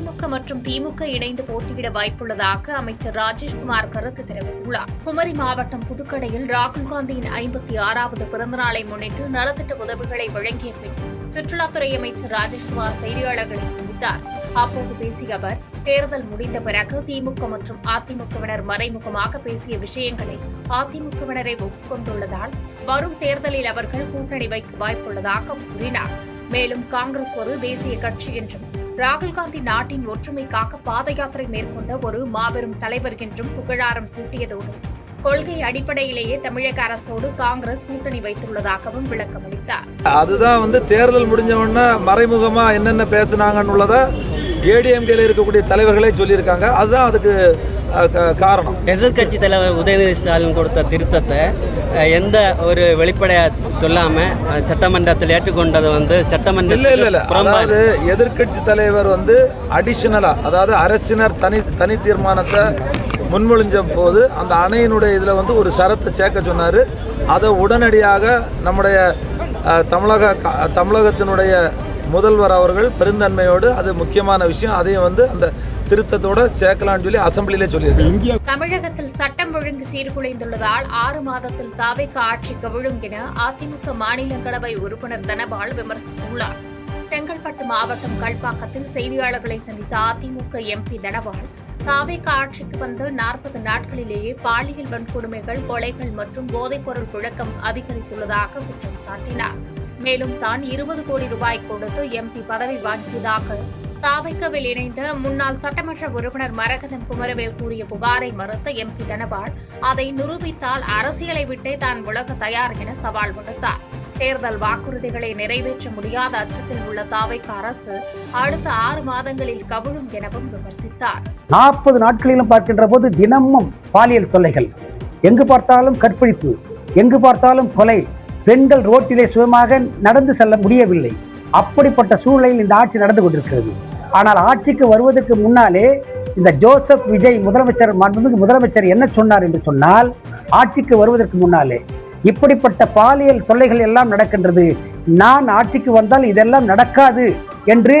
அதிமுக மற்றும் திமுக இணைந்து போட்டியிட வாய்ப்புள்ளதாக அமைச்சர் ராஜேஷ்குமார் கருத்து தெரிவித்துள்ளார். குமரி மாவட்டம் புதுக்கடையில் ராகுல் காந்தியின் 56வது பிறந்தநாளை முன்னிட்டு நலத்திட்ட உதவிகளை வழங்கிய பின் சுற்றுலாத்துறை அமைச்சர் ராஜேஷ்குமார் செய்தியாளர்களை சந்தித்தார். அப்போது பேசிய அவர், தேர்தல் முடிந்த பிறகு திமுக மற்றும் அதிமுகவினர் மறைமுகமாக பேசிய விஷயங்களை அதிமுகவினரை ஒப்புக்கொண்டுள்ளதால் வரும் தேர்தலில் அவர்கள் கூட்டணி வைக்க வாய்ப்புள்ளதாக கூறினார். மேலும் காங்கிரஸ் ஒரு தேசிய கட்சி என்றும் ராகுல் காந்தி நாட்டின் ஒற்றுமைக்காக பாத யாத்திரை மேற்கொண்ட ஒரு மாபெரும் தலைவர் என்றும் புகழாரம் சூட்டியதோடு கொள்கை அடிப்படையிலேயே தமிழக அரசோடு காங்கிரஸ் கூட்டணி வைத்துள்ளதாகவும் விளக்கமளித்தார். அதுதான் தேர்தல் முடிஞ்சவொன்னே மறைமுகமா என்னென்ன பேசினாங்கன்னு ஏடிஎம்கேல இருக்கக்கூடிய தலைவர்களே சொல்லியிருக்காங்க. அதுதான் அதுக்கு காரணம். எதிர்கட்சி தலைவர் உதயநிதி ஸ்டாலின் கொடுத்த திருத்தத்தை எந்த ஒரு வெளிப்படையா சொல்லாம சட்டமன்றத்தில் ஏற்றுக்கொண்டது சட்டமன்றத்தில் அதாவது எதிர்கட்சி தலைவர் அடிஷனலா, அதாவது அரசினர் தனி தீர்மானத்தை முன்மொழிஞ்ச போது அந்த அணையினுடைய இதில் ஒரு சரத்தை சேர்க்க சொன்னார். அதை உடனடியாக நம்முடைய தமிழகத்தினுடைய முதல்வர் அவர்கள் பெருந்தன்மையோடு, அது முக்கியமான விஷயம், அதையும் அந்த திருத்தத்தோட சேர்க்கலாம்னு சொல்லி அசெம்பிளிலே சொல்லியிருக்காங்க. தமிழகத்தில் சட்டம் ஒழுங்கு சீர்குலைந்துள்ளதால் 6 மாதத்தில் தாவேக ஆட்சி கவிழும் என அதிமுக மாநிலங்களவை உறுப்பினர் தனபால் விமர்சித்துள்ளார். செங்கல்பட்டு மாவட்டம் கல்பாக்கத்தில் செய்தியாளர்களை சந்தித்த அதிமுக எம்பி தனபால், தாவேக ஆட்சிக்கு வந்து 40 நாட்களிலேயே பாலியல் வன்கொடுமைகள், கொலைகள் மற்றும் போதைப்பொருள் புழக்கம் அதிகரித்துள்ளதாக குற்றம் சாட்டினார். மேலும் தான் 20 கோடி ரூபாய் கொடுத்து எம்பி பதவி வாங்கியதாக தாவேகவில் இணைந்த முன்னாள் சட்டமன்ற உறுப்பினர் மரகதம் குமரவேல் கூறிய புகாரை மறுத்த எம்பி தனபால், அதை நிரூபித்தால் அரசியலை விட்டே தான் விலக தயார் என சவால் விடுத்தார். தேர்தல் வாக்குறுதிகளை நிறைவேற்ற முடியாத அச்சத்தில் உள்ள தாவேக அரசு அடுத்த 6 மாதங்களில் கவிழும் எனவும் விமர்சித்தார். 40 நாட்களிலும் பார்க்கின்ற போது தினமும் பாலியல் தொல்லைகள், எங்கு பார்த்தாலும் கற்பழிப்பு, எங்கு பார்த்தாலும் கொலை, பெண்கள் ரோட்டிலே சுயமாக நடந்து செல்ல முடியவில்லை. அப்படிப்பட்ட சூழலில் இந்த ஆட்சி நடந்து கொண்டிருக்கிறது. ஆனால் ஆட்சிக்கு வருவதற்கு முன்னாலே இந்த ஜோசப் விஜய் முதலமைச்சர் என்ன சொன்னார் என்று சொன்னால், ஆட்சிக்கு வருவதற்கு முன்னாலே இப்படிப்பட்ட பாலியல் தொல்லைகள் எல்லாம் நடக்கின்றது, நான் ஆட்சிக்கு வந்தால் இதெல்லாம் நடக்காது என்று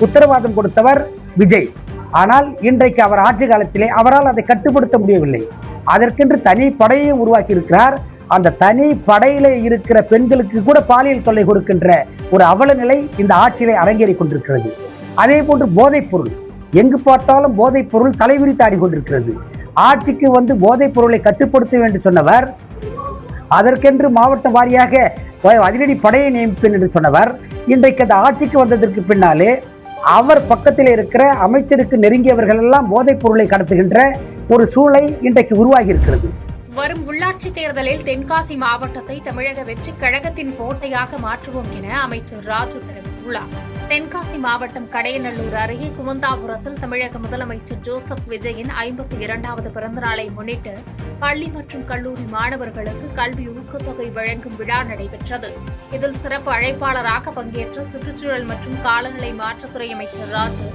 உத்தரவாதம் கொடுத்தவர் விஜய். ஆனால் இன்றைக்கு அவர் ஆட்சி காலத்திலே அவரால் அதை கட்டுப்படுத்த முடியவில்லை. அதற்கென்று தனி படையை உருவாக்கி இருக்கிறார். அந்த தனி படையில இருக்கிற பெண்களுக்கு கூட பாலியல் தொல்லை கொடுக்கின்ற ஒரு அவல நிலை இந்த ஆட்சியிலே அரங்கேறி கொண்டிருக்கிறது. அதே போன்று போதைப் பொருள், எங்கு பார்த்தாலும் போதைப் பொருள் தலைவிரித்து ஆடிக்கொண்டிருக்கிறது. ஆட்சிக்கு போதைப் பொருளை கட்டுப்படுத்த வேண்டும் சொன்னவர், அதற்கென்று மாவட்ட வாரியாக அதிரடி படையை நியமிப்பேன் என்று சொன்னவர், இன்றைக்கு அந்த ஆட்சிக்கு வந்ததற்கு பின்னாலே அவர் பக்கத்தில் இருக்கிற அமைச்சருக்கு நெருங்கியவர்கள் எல்லாம் போதைப் பொருளை கடத்துகின்ற ஒரு சூழலை இன்றைக்கு உருவாகி இருக்கிறது. வரும் உள்ளாட்சி தேர்தலில் தென்காசி மாவட்டத்தை தமிழக வெற்றி கழகத்தின் கோட்டையாக மாற்றுவோம் என அமைச்சர் ராஜு தெரிவித்துள்ளார். தென்காசி மாவட்டம் கடையநல்லூர் அருகே குமந்தாபுரத்தில் தமிழக முதலமைச்சர் ஜோசப் விஜயின் 52வது பிறந்தநாளை முன்னிட்டு பள்ளி மற்றும் கல்லூரி மாணவர்களுக்கு கல்வி ஊக்கத்தொகை வழங்கும் விழா நடைபெற்றது. இதில் சிறப்பு அழைப்பாளராக பங்கேற்ற சுற்றுச்சூழல் மற்றும் காலநிலை மாற்றத்துறை அமைச்சர் ராஜு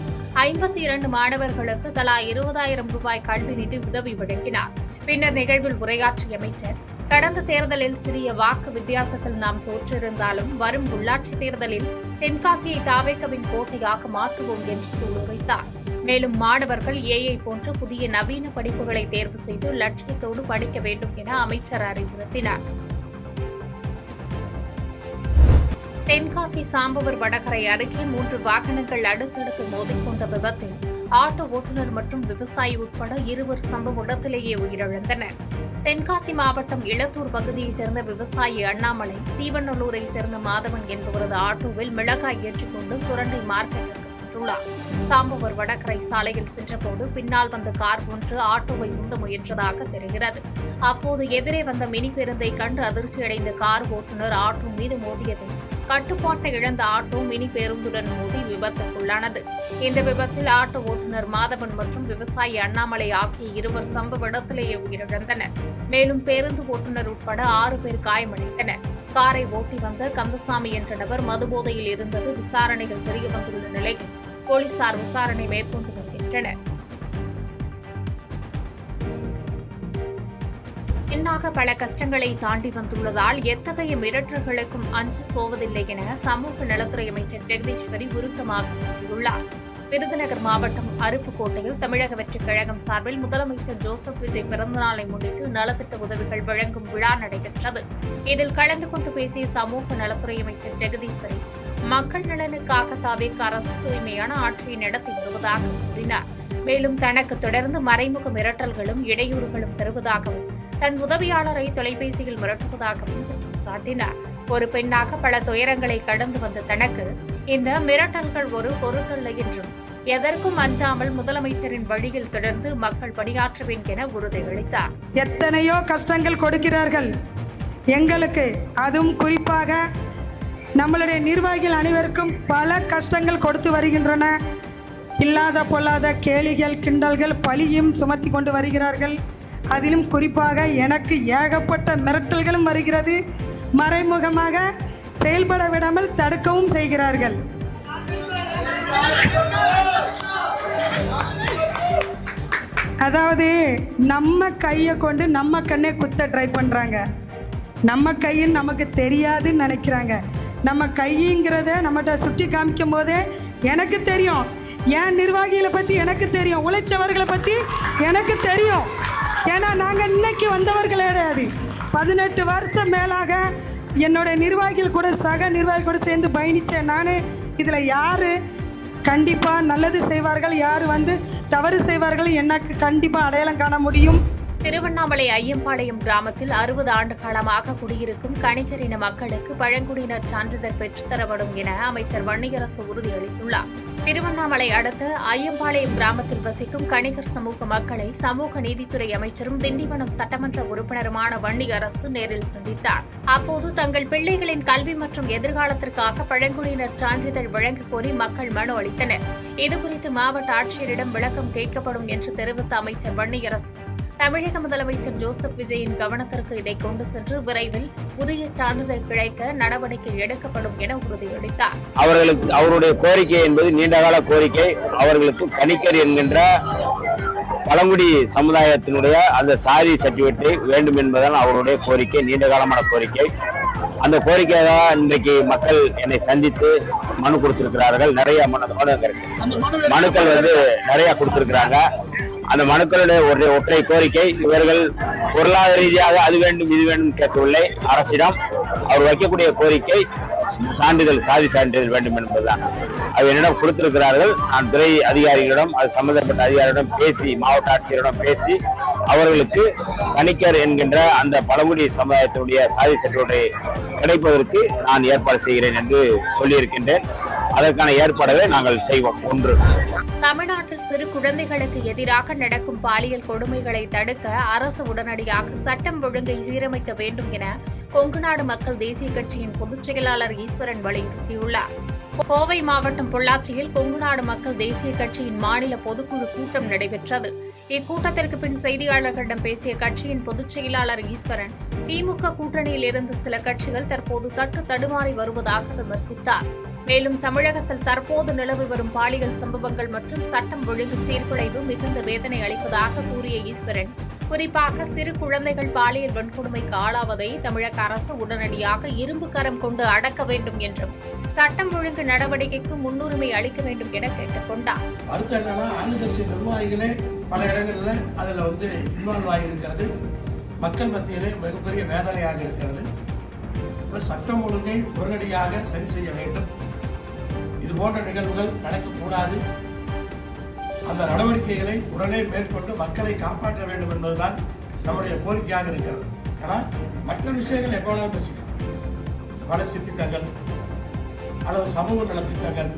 52 மாணவர்களுக்கு தலா 20,000 ரூபாய் கல்வி நிதி உதவி வழங்கினார். பின்னர் நிகழ்வில் உரையாற்றிய அமைச்சர், கடந்த தேர்தலில் சிறிய வாக்கு வித்தியாசத்தில் நாம் தோற்றிருந்தாலும் வரும் உள்ளாட்சி தேர்தலில் தென்காசியை தாவேகவின் கோட்டையாக மாற்றுவோம் என்று சூளுரைத்தார். மேலும் மாணவர்கள் ஏஐ போன்ற புதிய நவீன படிப்புகளை தேர்வு செய்து லட்சியத்தோடு படிக்க வேண்டும் என அமைச்சர் அறிவுறுத்தினார். தென்காசி சாம்பவர் வடகரை அருகே 3 வாகனங்கள் அடுத்தடுத்து மோதிக்கொண்ட விபத்தில் ஆட்டோ ஓட்டுநர் மற்றும் விவசாயி உட்பட 2 சம்பவ இடத்திலேயே உயிரிழந்தனர். தென்காசி மாவட்டம் இளத்தூர் பகுதியைச் சேர்ந்த விவசாயி அண்ணாமலை, சீவநல்லூரை சேர்ந்த மாதவன் என்பவரது ஆட்டோவில் மிளகாய் ஏற்றிக்கொண்டு சுரண்டை மார்க்கெட்டிற்கு சென்றுள்ளார். சாம்பவர் வடகரை சாலையில் சென்றபோது பின்னால் வந்த கார் ஒன்று ஆட்டோவை உந்த முயன்றதாக தெரிகிறது. அப்போது எதிரே வந்த மினி பேருந்தை கண்டு அதிர்ச்சியடைந்த கார் ஓட்டுநர் ஆட்டோ மீது மோதியதில் கட்டுப்பாட்டை இழந்த ஆட்டோ மினி பேருந்துடன் மோதி விபத்துக்குள்ளானது. இந்த விபத்தில் ஆட்டோ ஓட்டுநர் மாதவன் மற்றும் விவசாயி அண்ணாமலை ஆகிய 2 சம்பவ இடத்திலேயே உயிரிழந்தனர். மேலும் பேருந்து ஓட்டுநர் உட்பட 6 பேர் காயமடைந்தனர். காரை ஓட்டி வந்த கந்தசாமி என்ற நபர் மதுபோதையில் இருந்தது விசாரணைகள் தெரியவந்துள்ள நிலையில் போலீசார் விசாரணை மேற்கொண்டு வருகின்றனர். பெண்ணாக பல கஷ்டங்களை தாண்டி வந்துள்ளதால் எத்தகைய மிரட்டல்களுக்கும் அஞ்சப் போவதில்லை என சமூக நலத்துறை அமைச்சர் ஜெகதீஸ்வரி உருக்கமாக பேசியுள்ளார். விருதுநகர் மாவட்டம் அருப்புக்கோட்டையில் தமிழக வெற்றிக் கழகம் சார்பில் முதலமைச்சர் ஜோசப் விஜய் பிறந்தநாளை முன்னிட்டு நலத்திட்ட உதவிகள் வழங்கும் விழா நடைபெற்றது. இதில் கலந்து கொண்டு பேசிய சமூக நலத்துறை அமைச்சர் ஜெகதீஸ்வரி, மக்கள் நலனுக்காக தாவேக அரசு தூய்மையான ஆட்சியை நடத்தி வருவதாக கூறினார். மேலும் தனக்கு தொடர்ந்து மறைமுக மிரட்டல்களும் இடையூறுகளும் தருவதாகவும் தன் உதவியாளரை தொலைபேசியில் மிரட்டுவதாகவும் குற்றம் சாட்டினார். ஒரு பெண்ணாக பல துயரங்களை கடந்து வந்த தனக்கு இந்த மிரட்டல்கள் ஒரு பொருட்டல்ல என்றும் எதற்கும் அஞ்சாமல் முதலமைச்சரின் வழியில் தொடர்ந்து மக்கள் பணியாற்றுவேன் என உறுதியளித்தார். எத்தனையோ கஷ்டங்கள் கொடுக்கிறார்கள் எங்களுக்கு, அதுவும் குறிப்பாக நம்மளுடைய நிர்வாகிகள் அனைவருக்கும் பல கஷ்டங்கள் கொடுத்து வருகின்றன. இல்லாத பொல்லாத கேலிகள் கிண்டல்கள் பழியும் சுமத்தி கொண்டு வருகிறார்கள். அதிலும் குறிப்பாக எனக்கு ஏகப்பட்ட மிரட்டல்களும் வருகிறது. மறைமுகமாக செயல்பட விடாமல் தடுக்கவும் செய்கிறார்கள். அதாவது நம்ம கையை கொண்டு நம்ம கண்ணே குத்த ட்ரை பண்ணுறாங்க. நம்ம கையின்னு நமக்கு தெரியாதுன்னு நினைக்கிறாங்க. நம்ம கைங்கிறத நம்மகிட்ட சுட்டி காமிக்கும் போதே எனக்கு தெரியும், என் நிர்வாகிகளை பற்றி எனக்கு தெரியும், உழைச்சவர்களை பற்றி எனக்கு தெரியும். ஏன்னா நாங்கள் இன்னைக்கு வந்தவர்கள் கிடையாது. 18 வருஷம் மேலாக என்னோட நிர்வாகிகள் கூட சக நிர்வாகிகள் கூட சேர்ந்து பயணித்தேன் நான். இதில் யார் கண்டிப்பாக நல்லது செய்வார்கள், யார் தவறு செய்வார்கள் எனக்கு கண்டிப்பாக அடையாளம் காண முடியும். திருவண்ணாமலை ஐயம்பாளையம் கிராமத்தில் 60 ஆண்டு காலமாக குடியிருக்கும் கணிகர் இன மக்களுக்கு பழங்குடியினர் சான்றிதழ் பெற்றுத்தரப்படும் என அமைச்சர் வன்னியரசு உறுதியளித்துள்ளார். திருவண்ணாமலை அடுத்த ஐயம்பாளையம் கிராமத்தில் வசிக்கும் கணிகர் சமூக மக்களை சமூக நீதித்துறை அமைச்சரும் திண்டிவனம் சட்டமன்ற உறுப்பினருமான வன்னியரசு நேரில் சந்தித்தார். அப்போது தங்கள் பிள்ளைகளின் கல்வி மற்றும் எதிர்காலத்திற்காக பழங்குடியினர் சான்றிதழ் வழங்க கோரி மக்கள் மனு அளித்தனர். இதுகுறித்து மாவட்ட ஆட்சியரிடம் விளக்கம் கேட்கப்படும் என்று தெரிவித்த அமைச்சர் வன்னியரசு, தமிழக முதலமைச்சர் ஜோசப் விஜயின் கவனத்திற்கு இதை கொண்டு சென்று விரைவில் உரிய சான்றிதழ் கிடைக்க நடவடிக்கை எடுக்கப்படும் என உறுதியளித்தார். அவருடைய கோரிக்கை என்பது நீண்டகால கோரிக்கை. அவர்களுக்கு கணிக்கர் என்கின்ற பழங்குடி சமுதாயத்தினுடைய அந்த சாதி சர்டிபிகேட் வேண்டும் என்பதுதான் அவருடைய கோரிக்கை, நீண்டகாலமான கோரிக்கை. அந்த கோரிக்கையை தான் இன்றைக்கு மக்கள் என்னை சந்தித்து மனு கொடுத்திருக்கிறார்கள். நிறைய மனுக்கள் நிறைய கொடுத்திருக்கிறாங்க. அந்த மனுக்களுடைய ஒற்றை கோரிக்கை, இவர்கள் பொருளாதார ரீதியாக அது வேண்டும் இது வேண்டும் கேட்கவில்லை. அரசிடம் அவர் வைக்கக்கூடிய கோரிக்கை சான்றிதழ், சாதி சான்றிதழ் வேண்டும் என்பதுதான். அது என்னிடம் கொடுத்திருக்கிறார்கள். நான் துறை அதிகாரிகளிடம், அது சம்பந்தப்பட்ட அதிகாரிகளிடம் பேசி, மாவட்ட ஆட்சியரிடம் பேசி அவர்களுக்கு கணிக்கர் என்கின்ற அந்த பழங்குடி சமுதாயத்தினுடைய சாதி சர்டிபிகேட் கிடைப்பதற்கு நான் ஏற்பாடு செய்கிறேன் என்று சொல்லியிருக்கின்றேன். அதற்கான ஏற்பாடுகளை நாங்கள் செய்வோம். ஒன்று, தமிழ்நாட்டில் சிறு குழந்தைகளுக்கு எதிராக நடக்கும் பாலியல் கொடுமைகளை தடுக்க அரசு உடனடியாக சட்டம் ஒழுங்கை சீரமைக்க வேண்டும் என கொங்குநாடு மக்கள் தேசிய கட்சியின் பொதுச் செயலாளர் ஈஸ்வரன் வலியுறுத்தியுள்ளார். கோவை மாவட்டம் பொள்ளாச்சியில் கொங்குநாடு மக்கள் தேசிய கட்சியின் மாநில பொதுக்குழு கூட்டம் நடைபெற்றது. இக்கூட்டத்திற்கு பின் செய்தியாளர்களிடம் பேசிய கட்சியின் பொதுச் செயலாளர் ஈஸ்வரன், திமுக கூட்டணியில் இருந்து சில கட்சிகள் தற்போது தடுமாறி வருவதாக விமர்சித்தார். மேலும் தமிழகத்தில் தற்போது நிலவி வரும் பாலியல் சம்பவங்கள் மற்றும் சட்டம் ஒழுங்கு சீர்குலைவு மிகுந்த வேதனை அளிப்பதாக கூறிய ஈஸ்வரன், குறிப்பாக சிறு குழந்தைகள் பாலியல் வன்கொடுமைக்கு ஆளாவதை தமிழக அரசு உடனடியாக இரும்பு கரம் கொண்டு அடக்க வேண்டும் என்றும் சட்டம் ஒழுங்கு நடவடிக்கைக்கு முன்னுரிமை அளிக்க வேண்டும் என கேட்டுக் கொண்டார். அடுத்து என்னன்னா, ஆளுங்கட்சி நிர்வாகிகளே பல இடங்களில் அதில் இன்வால்வ் ஆகியிருக்கிறது. மக்கள் மத்தியிலே மிகப்பெரிய வேதனையாக இருக்கிறது. சட்டம் ஒழுங்கை உடனடியாக சரி செய்ய வேண்டும். இது போன்ற நிகழ்வுகள் நடக்கக்கூடாது. அந்த நடவடிக்கைகளை உடனே மேற்கொண்டு மக்களை காப்பாற்ற வேண்டும் என்பதுதான் நம்முடைய கோரிக்கையாக இருக்கிறது. ஆனால் மற்ற விஷயங்கள் எப்போதும் பேசிக்கலாம். வளர்ச்சி திட்டங்கள் அல்லது சமூக நலத்திட்டங்கள்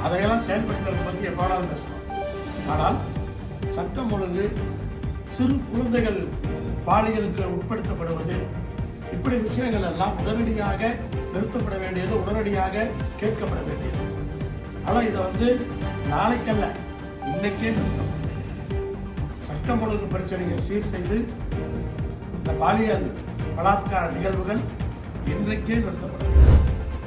அதையெல்லாம் செயல்படுத்துறது பற்றி எப்போதும் பேசலாம். ஆனால் சட்டம் ஒழுங்கு, சிறு குழந்தைகள் பாலியலுக்கு உட்படுத்தப்படுவது, இப்படி விஷயங்கள் எல்லாம் உடனடியாக நிறுத்தப்பட வேண்டியது, உடனடியாக கேட்கப்பட வேண்டியது. ஆனால் இதை நாளைக்கல்ல, இன்னைக்கே நிறுத்தம். சட்டம் ஒழுங்கு பிரச்சனையை சீர் செய்து இந்த பாலியல் பலாத்கார நிகழ்வுகள் இன்றைக்கே நிறுத்தப்படும்.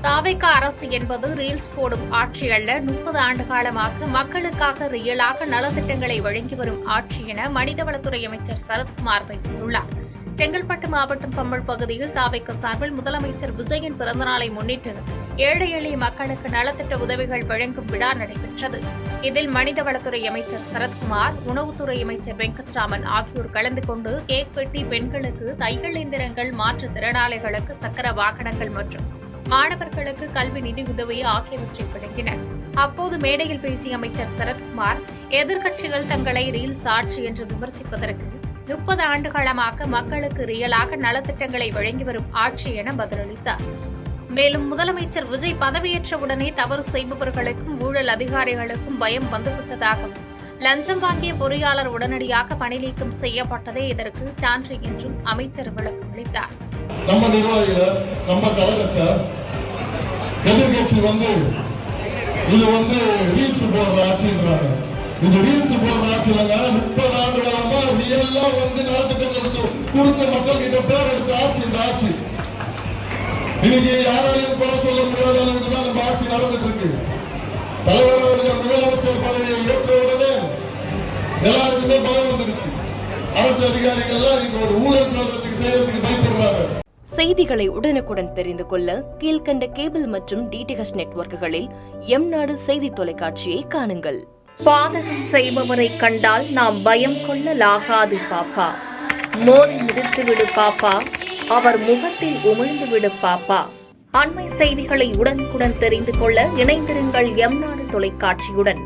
தாவேக அரசு என்பது ரீல்ஸ் போடும் ஆட்சி அல்ல, 30 ஆண்டு காலமாக மக்களுக்காக ரியலாக நலத்திட்டங்களை வழங்கி வரும் ஆட்சி என மனிதவளத்துறை அமைச்சர் சரத்குமார் பேசியுள்ளார். செங்கல்பட்டு மாவட்டம் பம்மல் பகுதியில் தாவேக சார்பில் முதலமைச்சர் விஜயின் பிறந்தநாளை முன்னிட்டு ஏழை எளிய மக்களுக்கு நலத்திட்ட உதவிகள் வழங்கும் விழா நடைபெற்றது. இதில் மனிதவளத்துறை அமைச்சர் சரத்குமார், உணவுத்துறை அமைச்சர் வெங்கட்ராமன் ஆகியோர் கலந்து கொண்டு கேக் வெட்டி பெண்களுக்கு தையல் இயந்திரங்கள், மாற்றுத்திறனாளிகளுக்கு சக்கர வாகனங்கள் மற்றும் மாணவர்களுக்கு கல்வி நிதி உதவி ஆகியவற்றை வழங்கினர். அப்போது மேடையில் பேசிய அமைச்சர் சரத்குமார், எதிர்க்கட்சிகள் தங்களை ரீல்ஸ் ஆட்சி என்று விமர்சிப்பதற்கு 30 ஆண்டுகாலமாக மக்களுக்கு ரியலாக நலத்திட்டங்களை வழங்கி வரும் ஆட்சி என பதிலளித்தார். மேலும் முதலமைச்சர் விஜய் பதவியேற்றவுடனே தவறு செய்பவர்களுக்கும் ஊழல் அதிகாரிகளுக்கும் பயம் வந்துவிட்டதாகவும், லஞ்சம் வாங்கிய பொறியாளர் உடனடியாக பணி நீக்கம் செய்யப்பட்டதே இதற்கு சான்று என்றும் அமைச்சர் விளக்கம் அளித்தார். நம்ம நிர்வாகிகள், நம்ம கழகத்தை எதிர்கட்சி இது ரீல்ஸ் போடுற ஆட்சின்றாங்க. இந்த ரீல்ஸ் போடுற ஆட்சியிலங்க 30 ஆண்டுகளமா ரியலா நலத்திட்டங்கள் கொடுத்த மக்கள் கிட்ட பேர் எடுத்த ஆட்சி இந்த ஆட்சி. இன்னைக்கு யாராலையும் குறை சொல்ல முடியாத அளவுக்கு தான் நம்ம ஆட்சி நடந்துட்டு இருக்கு. தலைவர் அவர்கள் முதலமைச்சர் பதவியை ஏற்ற உடனே எல்லாருக்குமே பயம் வந்துடுச்சு. அரசு அதிகாரிகள் இன்னைக்கு ஒரு ஊழல் சொல்றதுக்கு செய்யறதுக்கு பயப்படுறாங்க. செய்திகளை உடனுக்குடன் தெரிந்து கொள்ள கீழ்கண்ட கேபிள் மற்றும் டிடிஎச் நெட்வொர்க்குகளில் எம்நாடு செய்தி தொலைக்காட்சியை காணுங்கள். பாதகம் செய்பவரை கண்டால் நாம் பயம் கொள்ளலாகாது பாப்பா. மோதி மிதித்துவிடு பாப்பா, அவர் முகத்தில் உமிழ்ந்துவிடு பாப்பா. அண்மை செய்திகளை உடனுக்குடன் தெரிந்து கொள்ள இணைந்திருங்கள் எம்நாடு தொலைக்காட்சியுடன்.